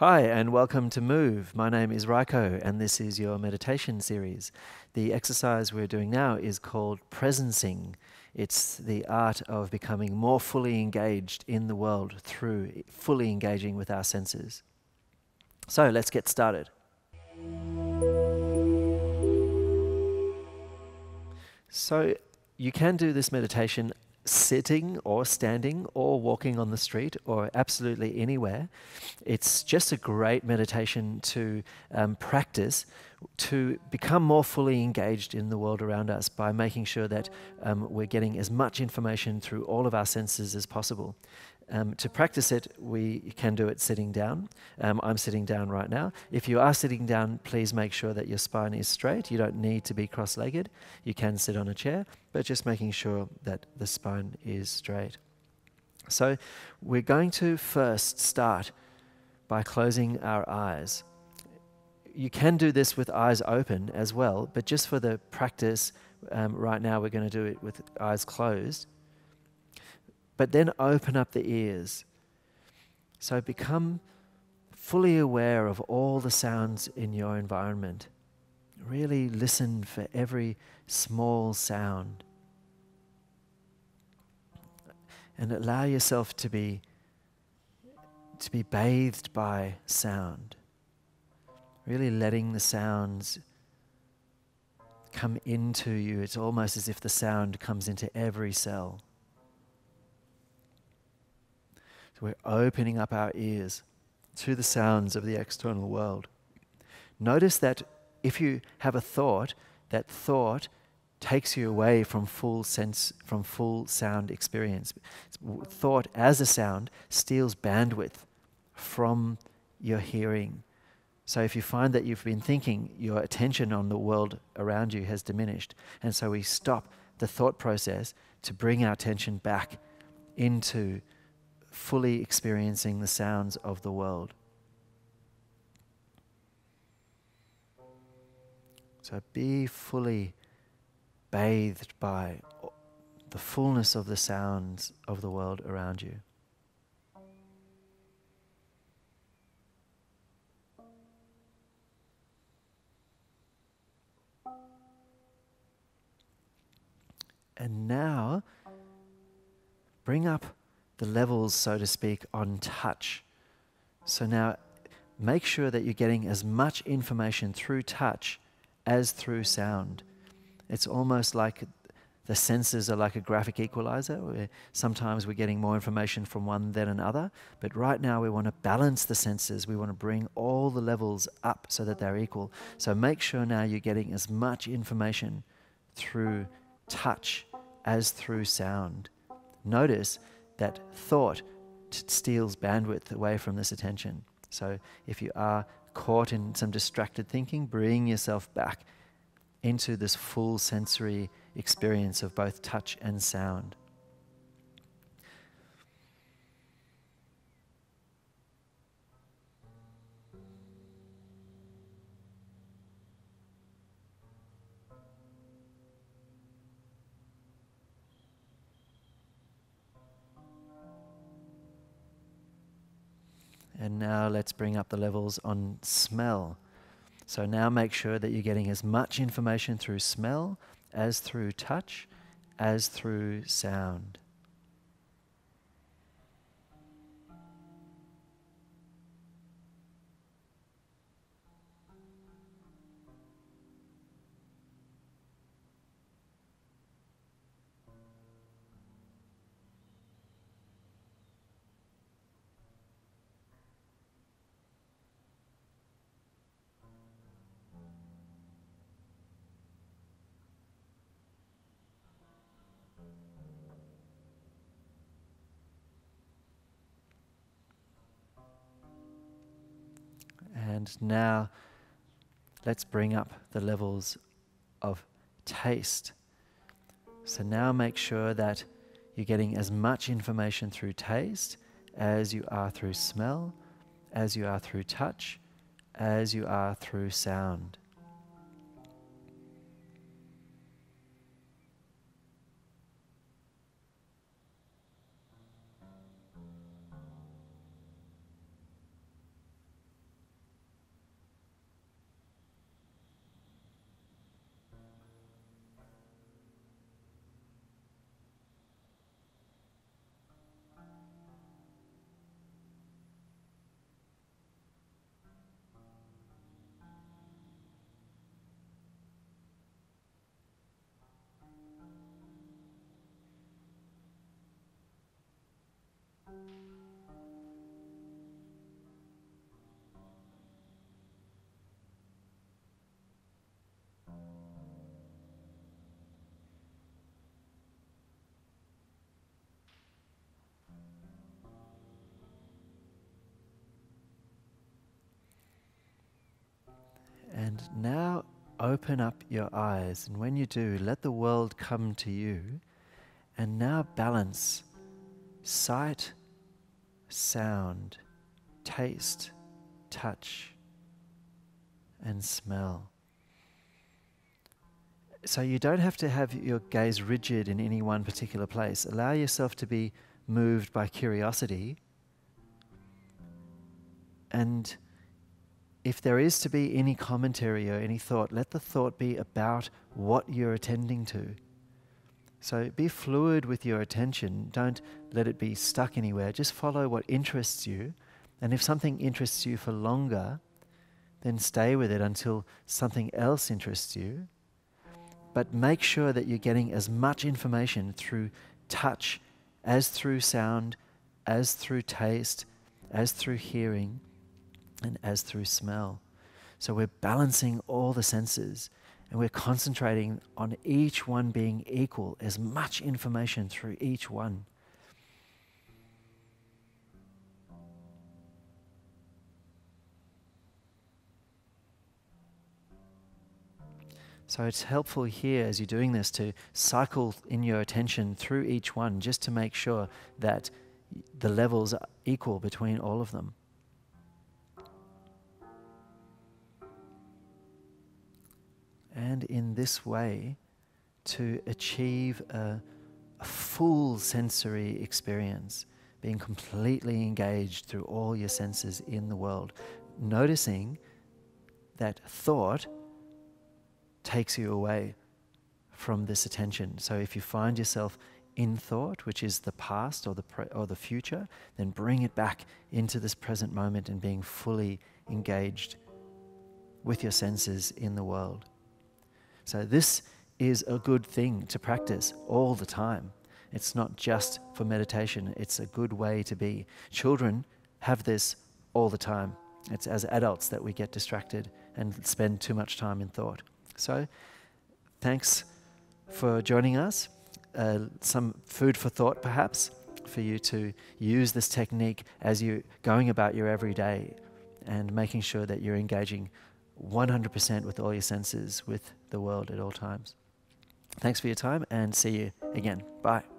Hi and welcome to MOVE. My name is Ryko and this is your meditation series. The exercise we're doing now is called presencing. It's the art of becoming more fully engaged in the world through fully engaging with our senses. So let's get started. So you can do this meditation sitting or standing or walking on the street or absolutely anywhere. It's just a great meditation to practice to become more fully engaged in the world around us by making sure that we're getting as much information through all of our senses as possible. To practice it, we can do it sitting down. I'm sitting down right now. If you are sitting down, please make sure that your spine is straight. You don't need to be cross-legged. You can sit on a chair, but just making sure that the spine is straight. So we're going to first start by closing our eyes. You can do this with eyes open as well, but just for the practice, right now we're going to do it with eyes closed. But then open up the ears. So become fully aware of all the sounds in your environment. Really listen for every small sound. And allow yourself to be bathed by sound. Really letting the sounds come into you. It's almost as if the sound comes into every cell. So we're opening up our ears to the sounds of the external world. Notice that if you have a thought, that thought takes you away from full sound experience. Thought as a sound steals bandwidth from your hearing. So if you find that you've been thinking, your attention on the world around you has diminished. And so we stop the thought process to bring our attention back into fully experiencing the sounds of the world. So be fully bathed by the fullness of the sounds of the world around you. And now, bring up the levels, so to speak, on touch. So now, make sure that you're getting as much information through touch as through sound. It's almost like the senses are like a graphic equalizer, where sometimes we're getting more information from one than another, but right now we want to balance the senses. We want to bring all the levels up so that they're equal. So make sure now you're getting as much information through touch as through sound. Notice that thought steals bandwidth away from this attention. So if you are caught in some distracted thinking, bring yourself back into this full sensory experience of both touch and sound. And now let's bring up the levels on smell. So now make sure that you're getting as much information through smell as through touch, as through sound. And now let's bring up the levels of taste. So now make sure that you're getting as much information through taste as you are through smell, as you are through touch, as you are through sound. Now open up your eyes, and when you do, let the world come to you, and now balance sight, sound, taste, touch, and smell. So you don't have to have your gaze rigid in any one particular place. Allow yourself to be moved by curiosity. And if there is to be any commentary or any thought, let the thought be about what you're attending to. So be fluid with your attention. Don't let it be stuck anywhere. Just follow what interests you. And if something interests you for longer, then stay with it until something else interests you. But make sure that you're getting as much information through touch as through sound, as through taste, as through hearing, and as through smell. So we're balancing all the senses, and we're concentrating on each one being equal, as much information through each one. So it's helpful here as you're doing this to cycle in your attention through each one just to make sure that the levels are equal between all of them. And in this way, to achieve a full sensory experience, being completely engaged through all your senses in the world, noticing that thought takes you away from this attention. So if you find yourself in thought, which is the past or the future, then bring it back into this present moment and being fully engaged with your senses in the world. So this is a good thing to practice all the time. It's not just for meditation, it's a good way to be. Children have this all the time. It's as adults that we get distracted and spend too much time in thought. So, thanks for joining us. Some food for thought, perhaps, for you to use this technique as you're going about your everyday and making sure that you're engaging 100% with all your senses with the world at all times. Thanks for your time, and see you again. Bye.